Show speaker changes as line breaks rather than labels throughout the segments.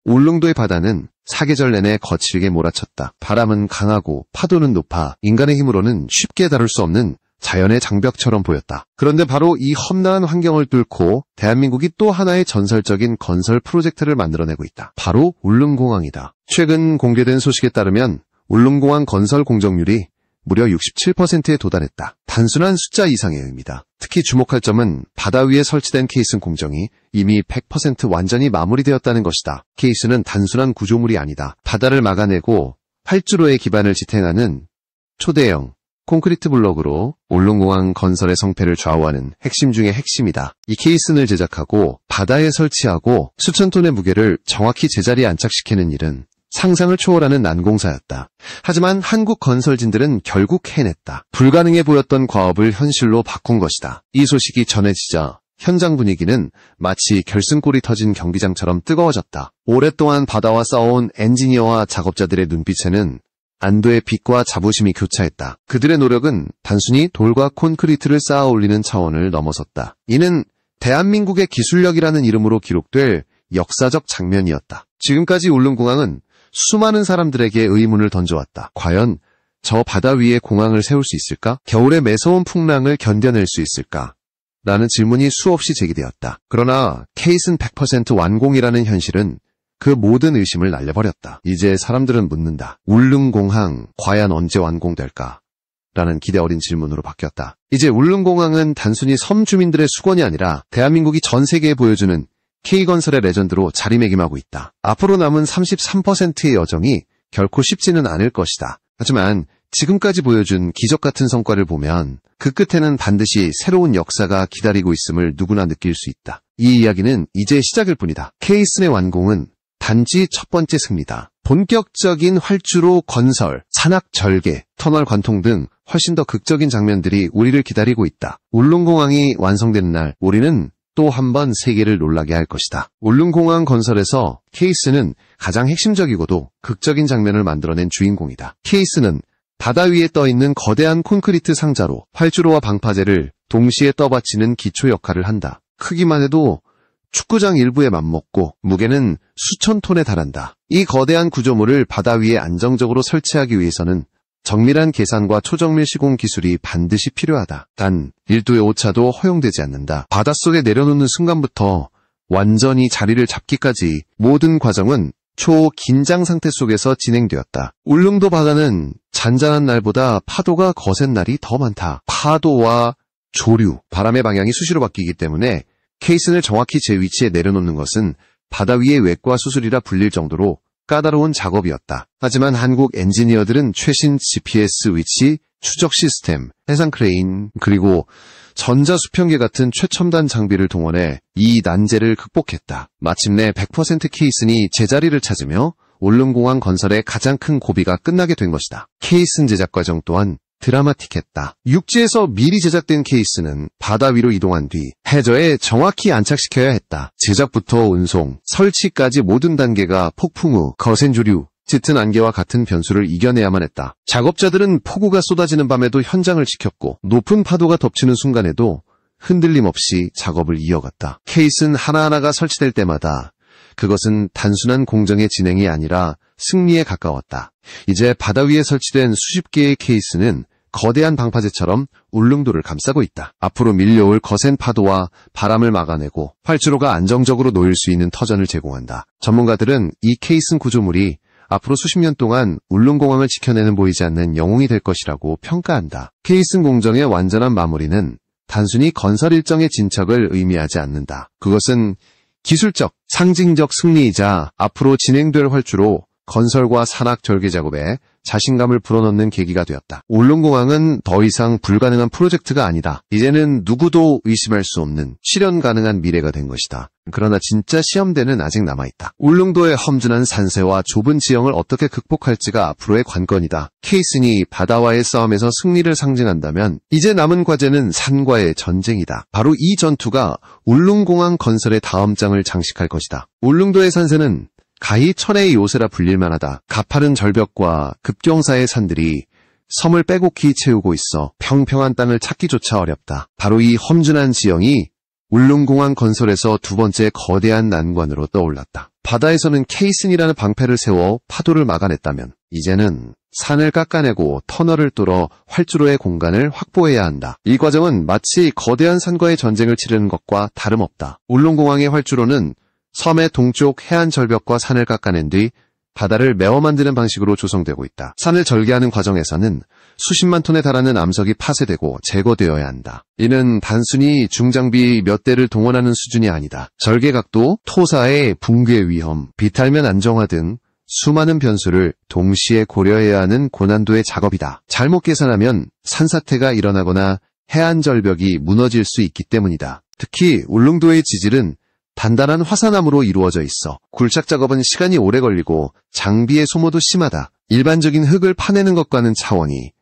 울릉도의 바다는 사계절 내내 거칠게 몰아쳤다. 바람은 강하고 파도는 높아 인간의 힘으로는 쉽게 다룰 수 없는 자연의 장벽처럼 보였다. 그런데 바로 이 험난한 환경을 뚫고 대한민국이 또 하나의 전설적인 건설 프로젝트를 만들어내고 있다. 바로 울릉공항이다. 최근 공개된 소식에 따르면 울릉공항 건설 공정률이 무려 67%에 도달했다. 단순한 숫자 이상의 의미다. 특히 주목할 점은 바다 위에 설치된 케이슨 공정이 이미 100% 완전히 마무리되었다는 것이다. 케이슨은 단순한 구조물이 아니다. 바다를 막아내고 활주로의 기반을 지탱하는 초대형 콘크리트 블록으로 울릉공항 건설의 성패를 좌우하는 핵심 중의 핵심이다. 이 케이슨을 제작하고 바다에 설치하고 수천 톤의 무게를 정확히 제자리에 안착시키는 일은 상상을 초월하는 난공사였다. 하지만 한국 건설진들은 결국 해냈다. 불가능해 보였던 과업을 현실로 바꾼 것이다. 이 소식이 전해지자 현장 분위기는 마치 결승골이 터진 경기장처럼 뜨거워졌다. 오랫동안 바다와 싸워온 엔지니어와 작업자들의 눈빛에는 안도의 빛과 자부심이 교차했다. 그들의 노력은 단순히 돌과 콘크리트를 쌓아 올리는 차원을 넘어섰다. 이는 대한민국의 기술력이라는 이름으로 기록될 역사적 장면이었다. 지금까지 울릉공항은 수많은 사람들에게 의문을 던져왔다. 과연 저 바다 위에 공항을 세울 수 있을까? 겨울의 매서운 풍랑을 견뎌낼 수 있을까? 라는 질문이 수없이 제기되었다. 그러나 케이슨 100% 완공이라는 현실은 그 모든 의심을 날려버렸다. 이제 사람들은 묻는다. 울릉공항 과연 언제 완공될까? 라는 기대 어린 질문으로 바뀌었다. 이제 울릉공항은 단순히 섬 주민들의 수건이 아니라 대한민국이 전 세계에 보여주는 K건설의 레전드로 자리매김하고 있다. 앞으로 남은 33%의 여정이 결코 쉽지는 않을 것이다. 하지만 지금까지 보여준 기적같은 성과를 보면 그 끝에는 반드시 새로운 역사가 기다리고 있음을 누구나 느낄 수 있다. 이 이야기는 이제 시작일 뿐이다. 케이슨의 완공은 단지 첫 번째 승리다. 본격적인 활주로 건설, 산악 절개, 터널 관통 등 훨씬 더 극적인 장면들이 우리를 기다리고 있다. 울릉공항이 완성되는 날 우리는 또 한 번 세계를 놀라게 할 것이다. 울릉공항 건설에서 케이슨은 가장 핵심적이고도 극적인 장면을 만들어낸 주인공이다. 케이슨은 바다 위에 떠있는 거대한 콘크리트 상자로 활주로와 방파제를 동시에 떠받치는 기초 역할을 한다. 크기만 해도 축구장 일부에 맞먹고 무게는 수천 톤에 달한다. 이 거대한 구조물을 바다 위에 안정적으로 설치하기 위해서는 정밀한 계산과 초정밀 시공 기술이 반드시 필요하다. 단 1도의 오차도 허용되지 않는다. 바닷속에 내려놓는 순간부터 완전히 자리를 잡기까지 모든 과정은 초긴장 상태 속에서 진행되었다. 울릉도 바다는 잔잔한 날보다 파도가 거센 날이 더 많다. 파도와 조류, 바람의 방향이 수시로 바뀌기 때문에 케이슨을 정확히 제 위치에 내려놓는 것은 바다 위의 외과 수술이라 불릴 정도로 까다로운 작업이었다. 하지만 한국 엔지니어들은 최신 GPS 위치, 추적 시스템, 해상 크레인, 그리고 전자수평기 같은 최첨단 장비를 동원해 이 난제를 극복했다. 마침내 100% 케이슨이 제자리를 찾으며 울릉공항 건설의 가장 큰 고비가 끝나게 된 것이다. 케이슨 제작 과정 또한 드라마틱했다. 육지에서 미리 제작된 케이스는 바다 위로 이동한 뒤 해저에 정확히 안착시켜야 했다. 제작부터 운송, 설치까지 모든 단계가 폭풍 후 거센 조류, 짙은 안개와 같은 변수를 이겨내야만 했다. 작업자들은 폭우가 쏟아지는 밤에도 현장을 지켰고 높은 파도가 덮치는 순간에도 흔들림 없이 작업을 이어갔다. 케이슨 하나하나가 설치될 때마다 그것은 단순한 공정의 진행이 아니라 승리에 가까웠다. 이제 바다 위에 설치된 수십 개의 케이스는 거대한 방파제처럼 울릉도를 감싸고 있다. 앞으로 밀려올 거센 파도와 바람을 막아내고 활주로가 안정적으로 놓일 수 있는 터전을 제공한다. 전문가들은 이 케이슨 구조물이 앞으로 수십 년 동안 울릉공항을 지켜내는 보이지 않는 영웅이 될 것이라고 평가한다. 케이슨 공정의 완전한 마무리는 단순히 건설 일정의 진척을 의미하지 않는다. 그것은 기술적, 상징적 승리이자 앞으로 진행될 활주로 건설과 산악 절개 작업에 자신감을 불어넣는 계기가 되었다. 울릉공항은 더 이상 불가능한 프로젝트가 아니다. 이제는 누구도 의심할 수 없는 실현 가능한 미래가 된 것이다. 그러나 진짜 시험대는 아직 남아있다. 울릉도의 험준한 산세와 좁은 지형을 어떻게 극복할지가 앞으로의 관건이다. 케이슨이 바다와의 싸움에서 승리를 상징한다면 이제 남은 과제는 산과의 전쟁이다. 바로 이 전투가 울릉공항 건설의 다음 장을 장식할 것이다. 울릉도의 산세는 가히 천혜의 요새라 불릴만하다. 가파른 절벽과 급경사의 산들이 섬을 빼곡히 채우고 있어 평평한 땅을 찾기조차 어렵다. 바로 이 험준한 지형이 울릉공항 건설에서 두 번째 거대한 난관으로 떠올랐다. 바다에서는 케이슨이라는 방패를 세워 파도를 막아냈다면 이제는 산을 깎아내고 터널을 뚫어 활주로의 공간을 확보해야 한다. 이 과정은 마치 거대한 산과의 전쟁을 치르는 것과 다름없다. 울릉공항의 활주로는 섬의 동쪽 해안 절벽과 산을 깎아낸 뒤 바다를 메워 만드는 방식으로 조성되고 있다. 산을 절개하는 과정에서는 수십만 톤에 달하는 암석이 파쇄되고 제거되어야 한다. 이는 단순히 중장비 몇 대를 동원하는 수준이 아니다. 절개각도, 토사의 붕괴 위험, 비탈면 안정화 등 수많은 변수를 동시에 고려해야 하는 고난도의 작업이다. 잘못 계산하면 산사태가 일어나거나 해안 절벽이 무너질 수 있기 때문이다. 특히 울릉도의 지질은 단단한 화산암으로 이루어져 있어 굴착 작업은 시간이 오래 걸리고 장비의 소모도 심하다. 일반적인 흙을 파내는 것과는 차원이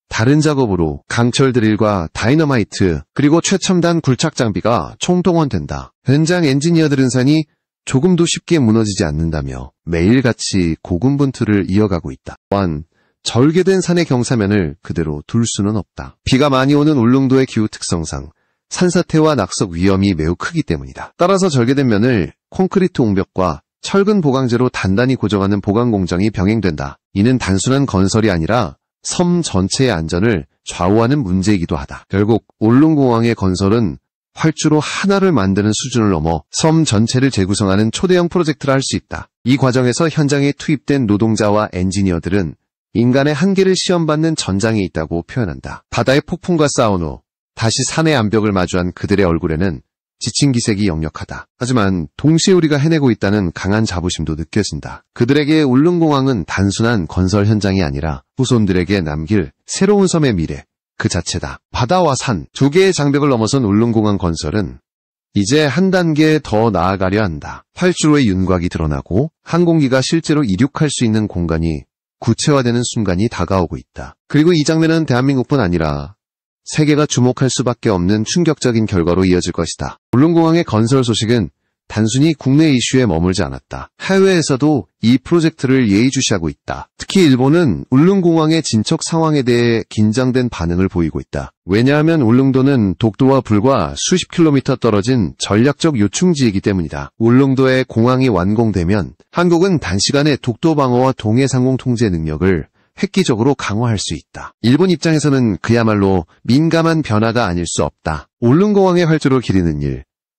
다른 작업으로 강철 드릴과 다이너마이트 그리고 최첨단 굴착 장비가 총동원된다. 현장 엔지니어들은 산이 조금도 쉽게 무너지지 않는다며 매일같이 고군분투를 이어가고 있다. 또한 절개된 산의 경사면을 그대로 둘 수는 없다. 비가 많이 오는 울릉도의 기후 특성상 산사태와 낙석 위험이 매우 크기 때문이다. 따라서 절개된 면을 콘크리트 옹벽과 철근 보강재로 단단히 고정하는 보강 공정이 병행된다. 이는 단순한 건설이 아니라 섬 전체의 안전을 좌우하는 문제이기도 하다. 결국 울릉공항의 건설은 활주로 하나를 만드는 수준을 넘어 섬 전체를 재구성하는 초대형 프로젝트라 할 수 있다. 이 과정에서 현장에 투입된 노동자와 엔지니어들은 인간의 한계를 시험받는 전장에 있다고 표현한다. 바다의 폭풍과 싸운 후 다시 산의 암벽을 마주한 그들의 얼굴에는 지친 기색이 역력하다. 하지만 동시에 우리가 해내고 있다는 강한 자부심도 느껴진다. 그들에게 울릉공항은 단순한 건설 현장이 아니라 후손들에게 남길 새로운 섬의 미래 그 자체다. 바다와 산 두 개의 장벽을 넘어선 울릉공항 건설은 이제 한 단계 더 나아가려 한다. 활주로의 윤곽이 드러나고 항공기가 실제로 이륙할 수 있는 공간이 구체화되는 순간이 다가오고 있다. 그리고 이 장면은 대한민국뿐 아니라 세계가 주목할 수밖에 없는 충격적인 결과로 이어질 것이다. 울릉공항의 건설 소식은 단순히 국내 이슈에 머물지 않았다. 해외에서도 이 프로젝트를 예의주시하고 있다. 특히 일본은 울릉공항의 진척 상황에 대해 긴장된 반응을 보이고 있다. 왜냐하면 울릉도는 독도와 불과 수십 킬로미터 떨어진 전략적 요충지이기 때문이다. 울릉도의 공항이 완공되면 한국은 단시간에 독도 방어와 동해상공 통제 능력을 획기적으로 강화할 수 있다. 일본 입장에서는 그야말로 민감한 변화가 아닐 수 없다. 울릉공항의 활주로 길이는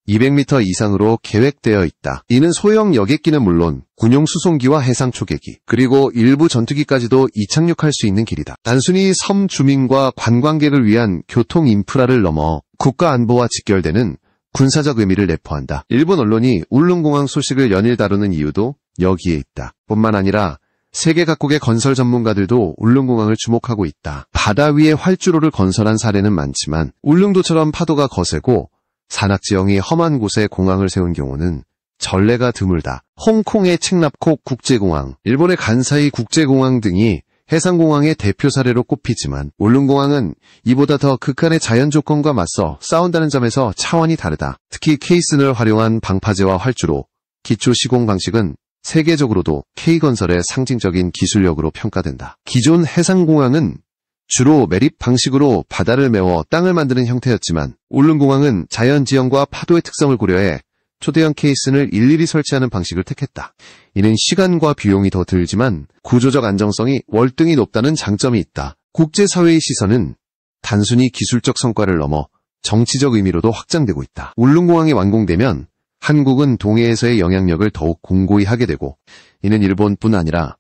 200m 이상으로 계획되어 있다. 이는 소형 여객기는 물론 군용 수송기와 해상 초계기, 그리고 일부 전투기까지도 이착륙할 수 있는 길이다. 단순히 섬 주민과 관광객을 위한 교통 인프라를 넘어 국가 안보와 직결되는 군사적 의미를 내포한다. 일본 언론이 울릉공항 소식을 연일 다루는 이유도 여기에 있다. 뿐만 아니라 세계 각국의 건설 전문가들도 울릉공항을 주목하고 있다. 바다 위에 활주로를 건설한 사례는 많지만 울릉도처럼 파도가 거세고 산악지형이 험한 곳에 공항을 세운 경우는 전례가 드물다. 홍콩의 칭납콕 국제공항, 일본의 간사이 국제공항 등이 해상공항의 대표 사례로 꼽히지만 울릉공항은 이보다 더 극한의 자연 조건과 맞서 싸운다는 점에서 차원이 다르다. 특히 케이슨을 활용한 방파제와 활주로, 기초 시공 방식은 세계적으로도 K건설의 상징적인 기술력으로 평가된다. 기존 해상공항은 주로 매립 방식으로 바다를 메워 땅을 만드는 형태였지만 울릉공항은 자연지형과 파도의 특성을 고려해 초대형 케이슨을 일일이 설치하는 방식을 택했다. 이는 시간과 비용이 더 들지만 구조적 안정성이 월등히 높다는 장점이 있다. 국제사회의 시선은 단순히 기술적 성과를 넘어 정치적 의미로도 확장되고 있다. 울릉공항이 완공되면 한국은 동해에서의 영향력을 더욱 공고히 하게 되고 이는 일본뿐 아니라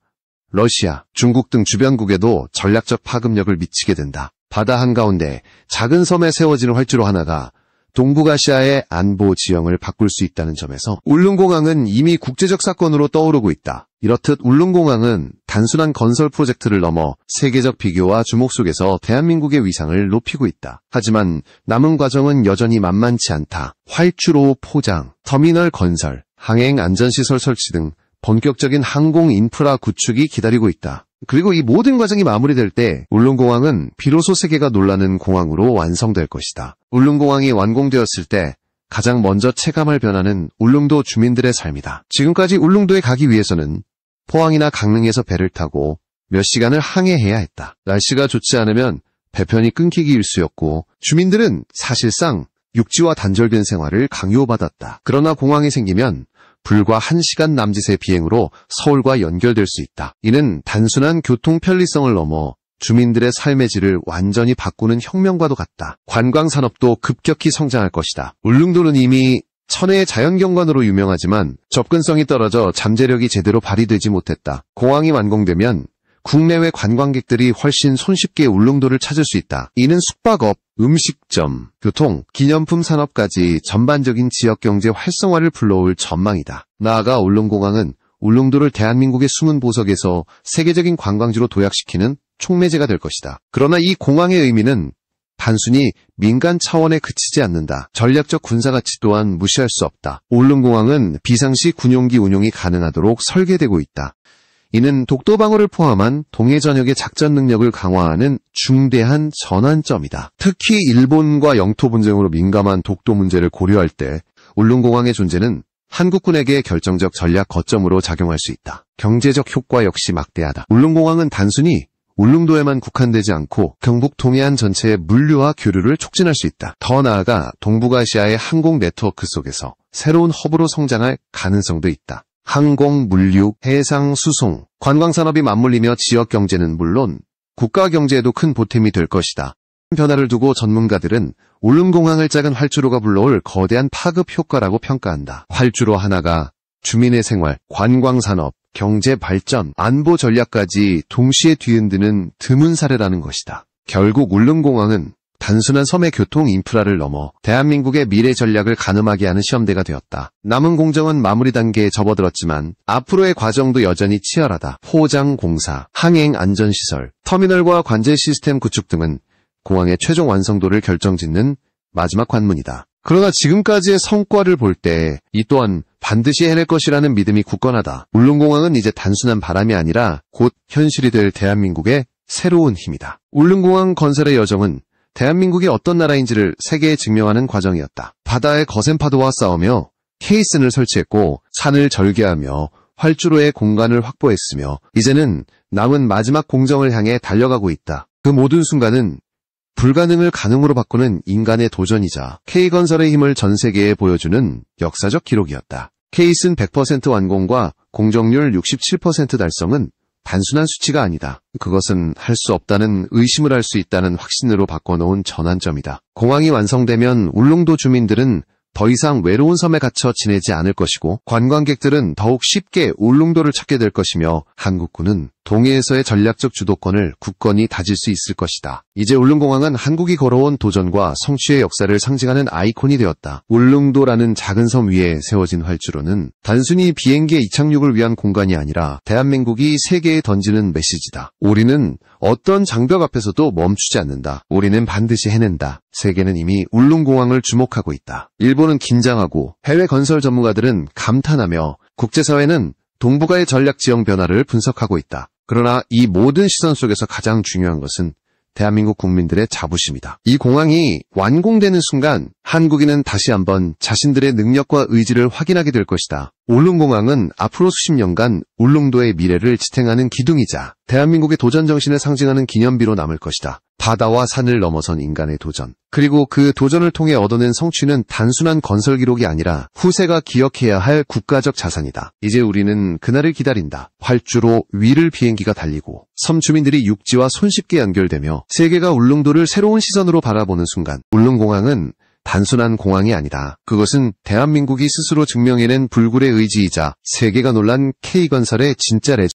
러시아, 중국 등 주변국에도 전략적 파급력을 미치게 된다. 바다 한가운데 작은 섬에 세워지는 활주로 하나가 동북아시아의 안보 지형을 바꿀 수 있다는 점에서 울릉공항은 이미 국제적 사건으로 떠오르고 있다. 이렇듯 울릉공항은 단순한 건설 프로젝트를 넘어 세계적 비교와 주목 속에서 대한민국의 위상을 높이고 있다. 하지만 남은 과정은 여전히 만만치 않다. 활주로 포장, 터미널 건설, 항행 안전시설 설치 등 본격적인 항공 인프라 구축이 기다리고 있다. 그리고 이 모든 과정이 마무리될 때 울릉공항은 비로소 세계가 놀라는 공항으로 완성될 것이다. 울릉공항이 완공되었을 때 가장 먼저 체감할 변화는 울릉도 주민들의 삶이다. 지금까지 울릉도에 가기 위해서는 포항이나 강릉에서 배를 타고 몇 시간을 항해해야 했다. 날씨가 좋지 않으면 배편이 끊기기 일쑤였고 주민들은 사실상 육지와 단절된 생활을 강요받았다. 그러나 공항이 생기면 불과 1시간 남짓의 비행으로 서울과 연결될 수 있다. 이는 단순한 교통 편리성을 넘어 주민들의 삶의 질을 완전히 바꾸는 혁명과도 같다. 관광산업도 급격히 성장할 것이다. 울릉도는 이미 천혜의 자연경관으로 유명하지만 접근성이 떨어져 잠재력이 제대로 발휘되지 못했다. 공항이 완공되면 국내외 관광객들이 훨씬 손쉽게 울릉도를 찾을 수 있다. 이는 숙박업, 음식점, 교통, 기념품 산업까지 전반적인 지역경제 활성화를 불러올 전망이다. 나아가 울릉공항은 울릉도를 대한민국의 숨은 보석에서 세계적인 관광지로 도약시키는 촉매제가 될 것이다. 그러나 이 공항의 의미는 단순히 민간 차원에 그치지 않는다. 전략적 군사가치 또한 무시할 수 없다. 울릉공항은 비상시 군용기 운용이 가능하도록 설계되고 있다. 이는 독도방어를 포함한 동해 전역의 작전 능력을 강화하는 중대한 전환점이다. 특히 일본과 영토 분쟁으로 민감한 독도 문제를 고려할 때 울릉공항의 존재는 한국군에게 결정적 전략 거점으로 작용할 수 있다. 경제적 효과 역시 막대하다. 울릉공항은 단순히 울릉도에만 국한되지 않고 경북 동해안 전체의 물류와 교류를 촉진할 수 있다. 더 나아가 동북아시아의 항공 네트워크 속에서 새로운 허브로 성장할 가능성도 있다. 항공, 물류, 해상, 수송, 관광산업이 맞물리며 지역 경제는 물론 국가 경제에도 큰 보탬이 될 것이다. 변화를 두고 전문가들은 울릉공항을 작은 활주로가 불러올 거대한 파급 효과라고 평가한다. 활주로 하나가 주민의 생활, 관광산업, 경제 발전, 안보 전략까지 동시에 뒤흔드는 드문 사례라는 것이다. 결국 울릉공항은 단순한 섬의 교통 인프라를 넘어 대한민국의 미래 전략을 가늠하게 하는 시험대가 되었다. 남은 공정은 마무리 단계에 접어들었지만 앞으로의 과정도 여전히 치열하다. 포장 공사, 항행 안전시설, 터미널과 관제 시스템 구축 등은 공항의 최종 완성도를 결정짓는 마지막 관문이다. 그러나 지금까지의 성과를 볼 때 이 또한 반드시 해낼 것이라는 믿음이 굳건하다. 울릉공항은 이제 단순한 바람이 아니라 곧 현실이 될 대한민국의 새로운 힘이다. 울릉공항 건설의 여정은 대한민국이 어떤 나라인지를 세계에 증명하는 과정이었다. 바다의 거센 파도와 싸우며 케이슨을 설치했고 산을 절개하며 활주로의 공간을 확보했으며 이제는 남은 마지막 공정을 향해 달려가고 있다. 그 모든 순간은 불가능을 가능으로 바꾸는 인간의 도전이자 K건설의 힘을 전 세계에 보여주는 역사적 기록이었다. 케이슨 100% 완공과 공정률 67% 달성은 단순한 수치가 아니다. 그것은 할 수 없다는 의심을 할 수 있다는 확신으로 바꿔놓은 전환점이다. 공항이 완성되면 울릉도 주민들은 더 이상 외로운 섬에 갇혀 지내지 않을 것이고 관광객들은 더욱 쉽게 울릉도를 찾게 될 것이며 한국군은 동해에서의 전략적 주도권을 굳건히 다질 수 있을 것이다. 이제 울릉공항은 한국이 걸어온 도전과 성취의 역사를 상징하는 아이콘이 되었다. 울릉도라는 작은 섬 위에 세워진 활주로는 단순히 비행기의 이착륙을 위한 공간이 아니라 대한민국이 세계에 던지는 메시지다. 우리는 어떤 장벽 앞에서도 멈추지 않는다. 우리는 반드시 해낸다. 세계는 이미 울릉공항을 주목하고 있다. 일본은 긴장하고 해외 건설 전문가들은 감탄하며 국제사회는 동북아의 전략 지형 변화를 분석하고 있다. 그러나 이 모든 시선 속에서 가장 중요한 것은 대한민국 국민들의 자부심이다. 이 공항이 완공되는 순간 한국인은 다시 한번 자신들의 능력과 의지를 확인하게 될 것이다. 울릉공항은 앞으로 수십 년간 울릉도의 미래를 지탱하는 기둥이자 대한민국의 도전 정신을 상징하는 기념비로 남을 것이다. 바다와 산을 넘어선 인간의 도전. 그리고 그 도전을 통해 얻어낸 성취는 단순한 건설 기록이 아니라 후세가 기억해야 할 국가적 자산이다. 이제 우리는 그날을 기다린다. 활주로 위를 비행기가 달리고 섬 주민들이 육지와 손쉽게 연결되며 세계가 울릉도를 새로운 시선으로 바라보는 순간 울릉공항은 단순한 공항이 아니다. 그것은 대한민국이 스스로 증명해낸 불굴의 의지이자 세계가 놀란 K건설의 진짜 레전드.